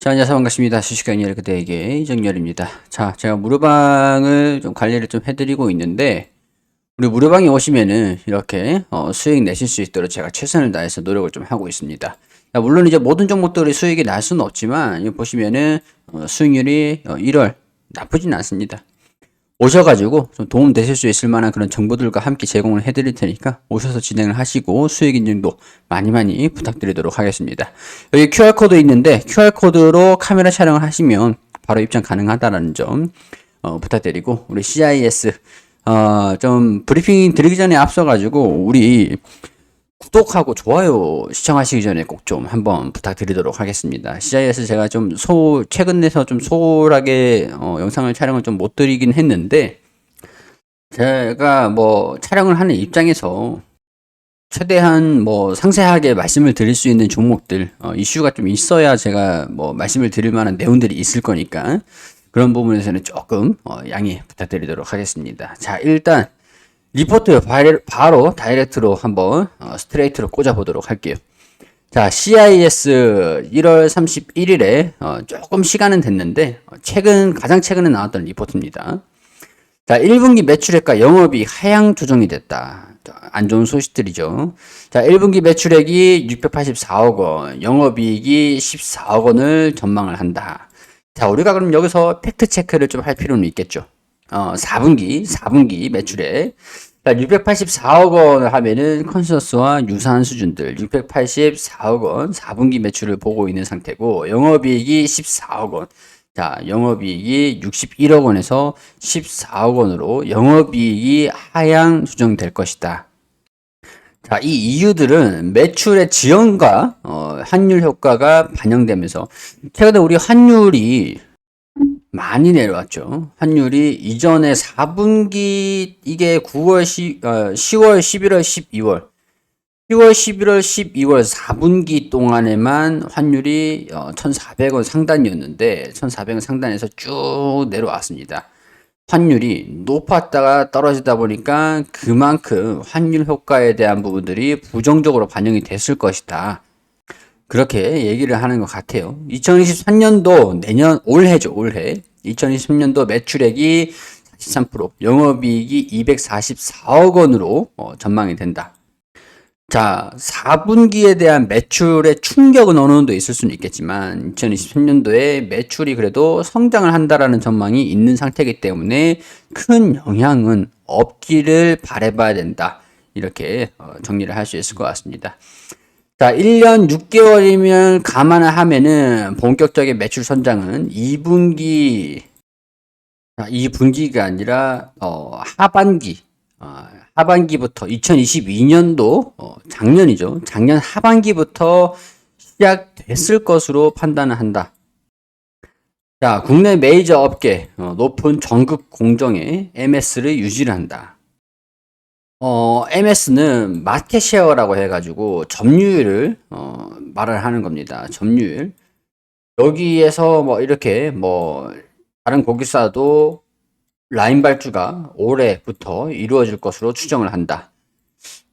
자, 안녕하세요. 반갑습니다. 주식강의 그대에게 이정열입니다. 자, 제가 무료방을 좀 관리를 좀 해드리고 있는데, 우리 무료방에 오시면은 이렇게 수익 내실 수 있도록 제가 최선을 다해서 노력을 좀 하고 있습니다. 자, 물론 이제 모든 종목들이 수익이 날 수는 없지만, 여기 보시면은 수익률이 1월 나쁘진 않습니다. 오셔가지고 좀 도움 되실 수 있을 만한 그런 정보들과 함께 제공을 해드릴 테니까 오셔서 진행을 하시고 수익 인증도 많이 부탁드리도록 하겠습니다. 여기 QR코드 있는데 QR코드로 카메라 촬영을 하시면 바로 입장 가능하다는 점 부탁드리고, 우리 CIS 좀 브리핑 드리기 전에 앞서가지고 우리 구독하고 좋아요 시청하시기 전에 꼭 좀 한번 부탁드리도록 하겠습니다. CIS 제가 좀 최근 내서 좀 소홀하게 영상을 촬영을 좀 못 드리긴 했는데, 제가 뭐 촬영을 하는 입장에서 최대한 뭐 상세하게 말씀을 드릴 수 있는 종목들, 이슈가 좀 있어야 제가 뭐 말씀을 드릴 만한 내용들이 있을 거니까 그런 부분에서는 조금 양해 부탁드리도록 하겠습니다. 자, 일단 리포트 바로 다이렉트로 한번 스트레이트로 꽂아보도록 할게요. 자, CIS 1월 31일에 조금 시간은 됐는데 가장 최근에 나왔던 리포트입니다. 자, 1분기 매출액과 영업이익 하향 조정이 됐다. 안 좋은 소식들이죠. 자, 1분기 매출액이 684억 원, 영업이익이 14억 원을 전망을 한다. 자, 우리가 그럼 여기서 팩트 체크를 좀 할 필요는 있겠죠. 4분기 매출액. 684억 원을 하면은 컨센서스와 유사한 수준들, 684억 원 4분기 매출을 보고 있는 상태고, 영업이익이 14억 원. 자, 영업이익이 61억 원에서 14억 원으로 영업이익이 하향 조정될 것이다. 자, 이 이유들은 매출의 지연과 환율 효과가 반영되면서, 최근에 우리 환율이 많이 내려왔죠. 환율이 이전에 4분기 이게 10월, 11월, 12월 10월, 11월, 12월 4분기 동안에만 환율이 1,400원 상단이었는데 1,400원 상단에서 쭉 내려왔습니다. 환율이 높았다가 떨어지다 보니까 그만큼 환율 효과에 대한 부분들이 부정적으로 반영이 됐을 것이다. 그렇게 얘기를 하는 것 같아요. 2023년도 올해죠, 올해. 2023년도 매출액이 43%, 영업이익이 244억 원으로 전망이 된다. 자, 4분기에 대한 매출의 충격은 어느 정도 있을 수는 있겠지만 2023년도에 매출이 그래도 성장을 한다라는 전망이 있는 상태이기 때문에 큰 영향은 없기를 바라봐야 된다. 이렇게 정리를 할 수 있을 것 같습니다. 자, 1년 6개월이면 감안을 하면은 본격적인 매출 선장은 2분기가 아니라 하반기부터 2022년도 작년이죠. 작년 하반기부터 시작됐을 것으로 판단을 한다. 자, 국내 메이저 업계 높은 전국 공정에 MS를 유지를 한다. MS는 마켓쉐어라고 해가지고 점유율을 말을 하는 겁니다. 점유율. 여기에서 뭐 이렇게 뭐 다른 고객사도 라인 발주가 올해부터 이루어질 것으로 추정을 한다.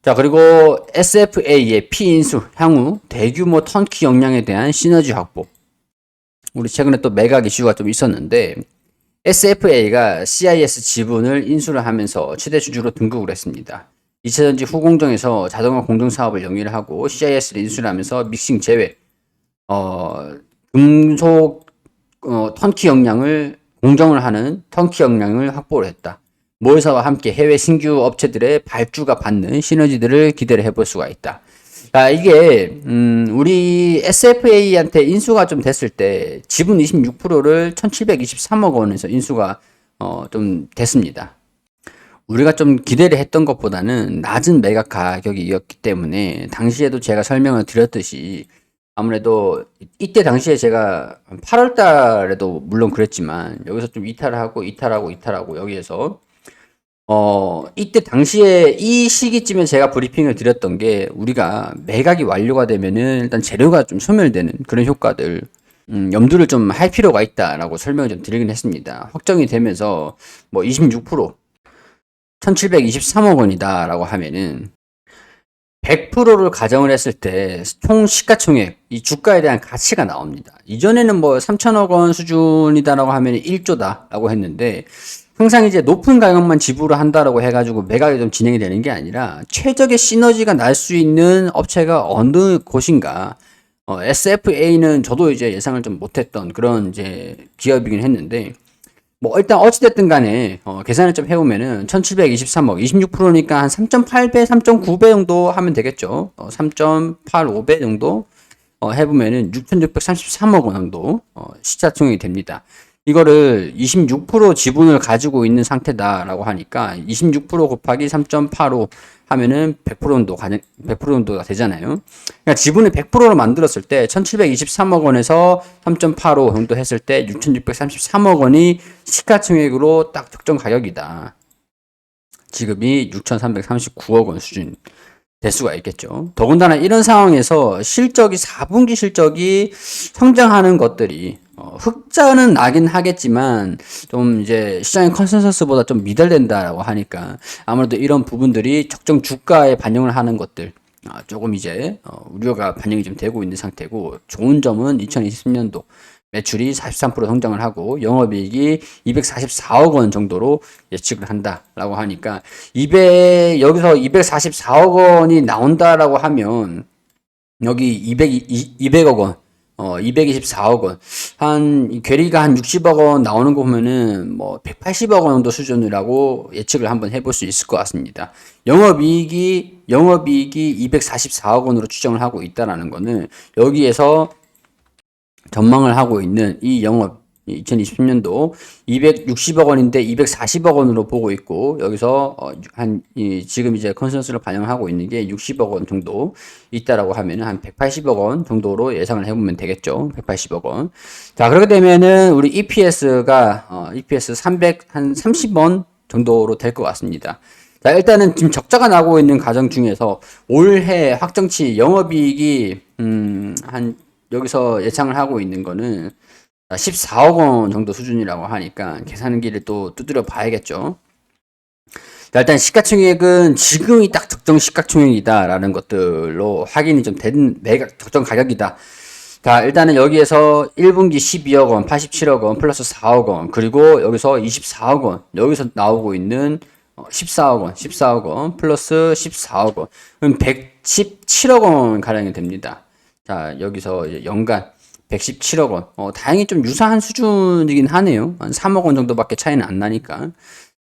자, 그리고 SFA의 피인수, 향후 대규모 턴키 역량에 대한 시너지 확보. 우리 최근에 또 매각 이슈가 좀 있었는데 SFA가 CIS 지분을 인수를 하면서 최대 주주로 등극을 했습니다. 2차전지 후공정에서 자동화 공정 사업을 영위를 하고 CIS를 인수를 하면서 믹싱 제외, 금속 턴키 역량을 공정을 하는 턴키 역량을 확보를 했다. 모회사와 함께 해외 신규 업체들의 발주가 받는 시너지들을 기대를 해볼 수가 있다. 자, 이게 우리 SFA한테 인수가 좀 됐을 때 지분 26%를 1,723억 원에서 인수가 좀 됐습니다. 우리가 좀 기대를 했던 것보다는 낮은 매각 가격이었기 때문에 당시에도 제가 설명을 드렸듯이 아무래도 이때 당시에 제가 8월 달에도 물론 그랬지만 여기서 좀 이탈하고 여기에서 이때 당시에 이 시기쯤에 제가 브리핑을 드렸던 게, 우리가 매각이 완료가 되면은 일단 재료가 좀 소멸되는 그런 효과들, 염두를 좀 할 필요가 있다라고 설명을 좀 드리긴 했습니다. 확정이 되면서 뭐 26%, 1,723억 원이다라고 하면은 100%를 가정을 했을 때 총 시가총액, 이 주가에 대한 가치가 나옵니다. 이전에는 뭐 3천억 원 수준이다라고 하면 1조다라고 했는데 항상 이제 높은 가격만 지불을 한다라고 해가지고 매각이 좀 진행이 되는 게 아니라 최적의 시너지가 날 수 있는 업체가 어느 곳인가. SFA는 저도 이제 예상을 좀 못했던 그런 이제 기업이긴 했는데 뭐 일단 어찌됐든 간에 계산을 좀 해보면은 1723억 26%니까 한 3.8배 3.9배 정도 하면 되겠죠. 3.85배 정도 해보면은 6633억 원 정도 시가총액이 됩니다. 이거를 26% 지분을 가지고 있는 상태다라고 하니까 26% 곱하기 3.85 하면은 100% 정도 100% 정도가 되잖아요. 그러니까 지분을 100%로 만들었을 때 1723억 원에서 3.85 정도 했을 때 6633억 원이 시가총액으로 딱 적정 가격이다. 지금이 6339억 원 수준 될 수가 있겠죠. 더군다나 이런 상황에서 실적이 4분기 실적이 성장하는 것들이 흑자는 나긴 하겠지만 좀 이제 시장의 컨센서스보다 좀 미달된다라고 하니까 아무래도 이런 부분들이 적정 주가에 반영을 하는 것들 조금 이제 우려가 반영이 좀 되고 있는 상태고 좋은 점은 2023년도 매출이 43% 성장을 하고 영업이익이 244억 원 정도로 예측을 한다라고 하니까 여기서 244억 원이 나온다라고 하면 여기 200억 원 224억 원. 괴리가 한 60억 원 나오는 거 보면은, 뭐, 180억 원 정도 수준이라고 예측을 한번 해볼 수 있을 것 같습니다. 영업이익이 244억 원으로 추정을 하고 있다라는 거는, 여기에서 전망을 하고 있는 이 2020년도 260억 원인데 240억 원으로 보고 있고 여기서 지금 이제 컨센서스를 반영하고 있는 게 60억 원 정도 있다라고 하면 한 180억 원 정도로 예상을 해보면 되겠죠. 180억 원. 자, 그렇게 되면은 우리 EPS가 EPS 300한 30원 정도로 될 것 같습니다. 자, 일단은 지금 적자가 나고 있는 가정 중에서 올해 확정치 영업이익이 한 여기서 예상을 하고 있는 거는 14억 원 정도 수준이라고 하니까 계산기를 또 두드려 봐야겠죠. 자, 일단 시가총액은 지금이 딱 적정 시가총액이다라는 것들로 확인이 좀 된 매각 적정 가격이다. 자, 일단은 여기에서 1분기 12억 원, 87억 원, 플러스 4억 원, 그리고 여기서 24억 원, 여기서 나오고 있는 14억 원, 플러스 14억 원, 그럼 117억 원 가량이 됩니다. 자, 여기서 이제 연간 117억 원. 다행히 좀 유사한 수준이긴 하네요. 한 3억 원 정도밖에 차이는 안 나니까.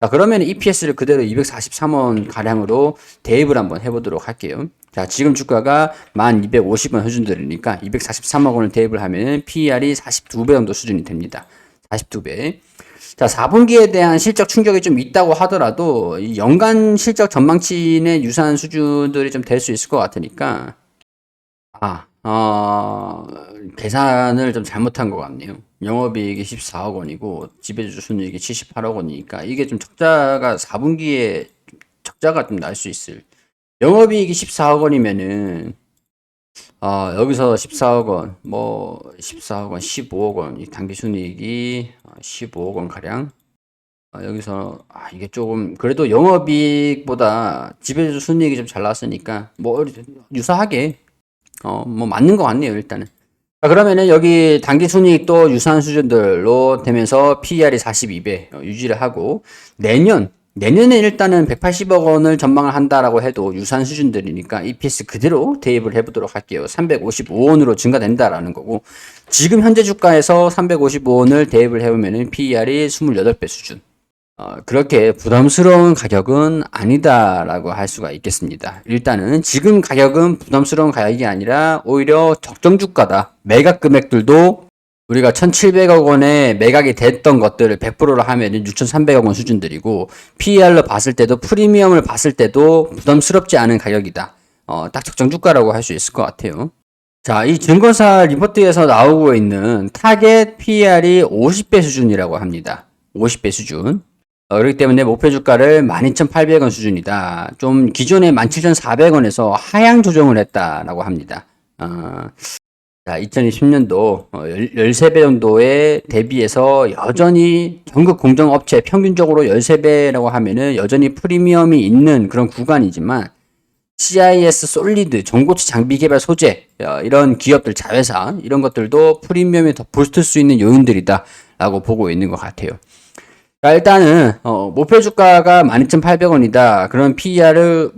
자, 그러면 EPS를 그대로 243원 가량으로 대입을 한번 해보도록 할게요. 자, 지금 주가가 1250원 수준들이니까 243억 원을 대입을 하면 PER이 42배 정도 수준이 됩니다. 42배. 자, 4분기에 대한 실적 충격이 좀 있다고 하더라도 이 연간 실적 전망치의 유사한 수준들이 좀 될 수 있을 것 같으니까 계산을 좀 잘못한 것 같네요. 영업이익이 14억 원이고 지배주주 순이익이 78억 원이니까 이게 좀 적자가 4분기에 적자가 좀 날 수 있을. 영업이익이 14억 원이면은 여기서 14억 원, 뭐 14억 원, 15억 원, 이 당기순이익이 15억 원 가량. 여기서 이게 조금 그래도 영업이익보다 지배주주 순이익이 좀 잘 나왔으니까 뭐 유사하게 뭐 맞는 것 같네요, 일단은. 자, 그러면은 여기 당기순이익도 유사한 수준들로 되면서 PER이 42배 유지를 하고 내년에 일단은 180억 원을 전망을 한다라고 해도 유사한 수준들이니까 EPS 그대로 대입을 해보도록 할게요. 355원으로 증가된다라는 거고 지금 현재 주가에서 355원을 대입을 해보면은 PER이 28배 수준. 그렇게 부담스러운 가격은 아니다라고 할 수가 있겠습니다. 일단은 지금 가격은 부담스러운 가격이 아니라 오히려 적정 주가다. 매각 금액들도 우리가 1,700억 원에 매각이 됐던 것들을 100%로 하면은 6,300억 원 수준들이고 PER로 봤을 때도 프리미엄을 봤을 때도 부담스럽지 않은 가격이다. 딱 적정 주가라고 할 수 있을 것 같아요. 자, 이 증권사 리포트에서 나오고 있는 타겟 PER이 50배 수준이라고 합니다. 50배 수준. 그렇기 때문에 목표 주가를 12,800원 수준이다. 좀 기존에 17,400원에서 하향 조정을 했다라고 합니다. 자, 2020년도 13배 정도에 대비해서 여전히 전국 공정업체 평균적으로 13배라고 하면은 여전히 프리미엄이 있는 그런 구간이지만 CIS 솔리드, 전고체 장비 개발 소재, 이런 기업들, 자회사, 이런 것들도 프리미엄에 더 부스트 수 있는 요인들이다 라고 보고 있는 것 같아요. 자, 일단은, 목표 주가가 12,800원이다. 그런 PER을,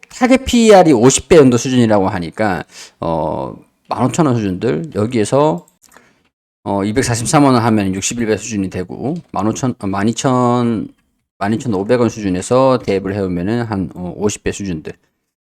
타겟 PER이 50배 정도 수준이라고 하니까, 15,000원 수준들, 여기에서, 243원 하면 61배 수준이 되고, 12,500원 수준에서 대입을 해오면은 한 50배 수준들.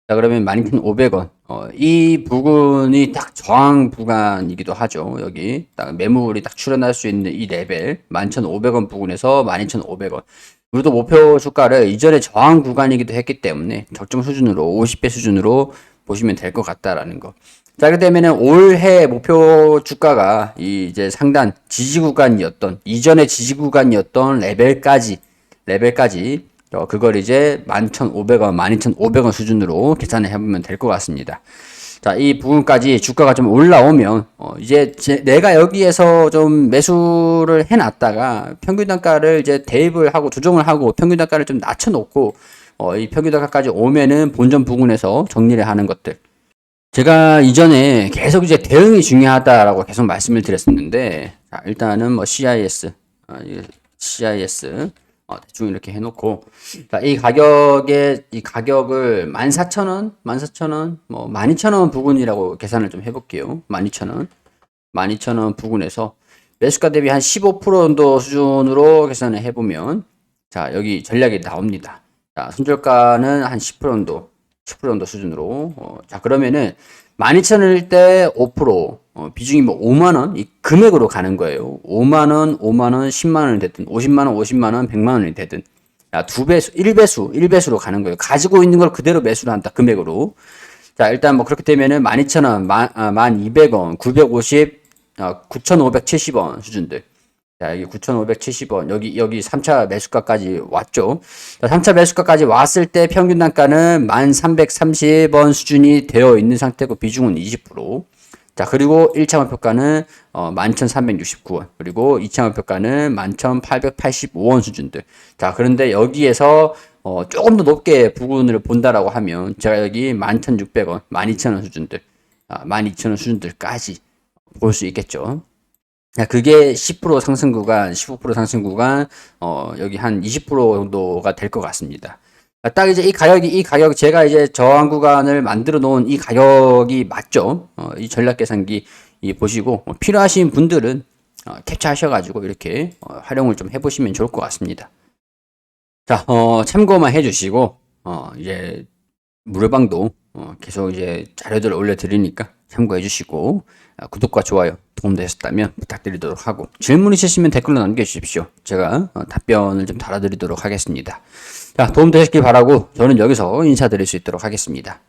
자, 그러면 12,500원. 이 부분이 딱 저항 구간이기도 하죠. 여기 딱 매물이 딱 출현할 수 있는 이 레벨 11,500원 부근에서 12,500원. 우리도 목표 주가를 이전에 저항 구간이기도 했기 때문에 적정 수준으로 50배 수준으로 보시면 될 것 같다라는 거. 자, 그렇게 되면은 올해 목표 주가가 이제 상단 지지 구간이었던 이전의 지지 구간이었던 레벨까지 그걸 이제 11,500원, 12,500원 수준으로 계산을 해보면 될 것 같습니다. 자, 이 부분까지 주가가 좀 올라오면, 이제 내가 여기에서 좀 매수를 해놨다가 평균 단가를 이제 대입을 하고 조정을 하고 평균 단가를 좀 낮춰놓고, 이 평균 단가까지 오면은 본전 부근에서 정리를 하는 것들. 제가 이전에 계속 이제 대응이 중요하다라고 계속 말씀을 드렸었는데, 자, 일단은 CIS, 대충 이렇게 해놓고, 자, 이 가격을 14,000원, 12,000원 부근이라고 계산을 좀 해볼게요. 12,000원 부근에서 매수가 대비 한 15% 정도 수준으로 계산을 해보면, 자, 여기 전략이 나옵니다. 자, 손절가는 한 10% 정도 수준으로, 자, 그러면은 12,000원일 때 5%, 비중이 5만원, 이 금액으로 가는 거예요. 5만원, 10만원이 됐든, 50만원, 50만원, 100만원이 되든, 야, 2배수, 1배수로 가는 거예요. 가지고 있는 걸 그대로 매수를 한다, 금액으로. 자, 일단 그렇게 되면은 12,000원, 1,200원, 950, 9,570원 수준들. 자, 여기 9,570원, 여기 3차 매수가까지 왔죠. 자, 3차 매수가까지 왔을 때 평균 단가는 1,330원 수준이 되어 있는 상태고, 비중은 20%. 자, 그리고 1차 목표가는 11,369원. 그리고 2차 목표가는 11,885원 수준들. 자, 그런데 여기에서 조금 더 높게 부근을 본다라고 하면 제가 여기 11,600원, 12,000원 수준들, 12,000원 수준들까지 볼 수 있겠죠. 자, 그게 10% 상승 구간, 15% 상승 구간, 여기 한 20% 정도가 될 것 같습니다. 딱 이제 이 가격, 제가 이제 저항 구간을 만들어 놓은 이 가격이 맞죠? 이 전략 계산기 보시고, 필요하신 분들은, 캡처하셔가지고 이렇게, 활용을 좀 해보시면 좋을 것 같습니다. 자, 참고만 해주시고, 이제, 무료방도, 계속 이제 자료들을 올려드리니까 참고해주시고, 구독과 좋아요 도움되셨다면 부탁드리도록 하고, 질문 있으시면 댓글로 남겨주십시오. 제가 답변을 좀 달아드리도록 하겠습니다. 자, 도움되셨길 바라고 저는 여기서 인사드릴 수 있도록 하겠습니다.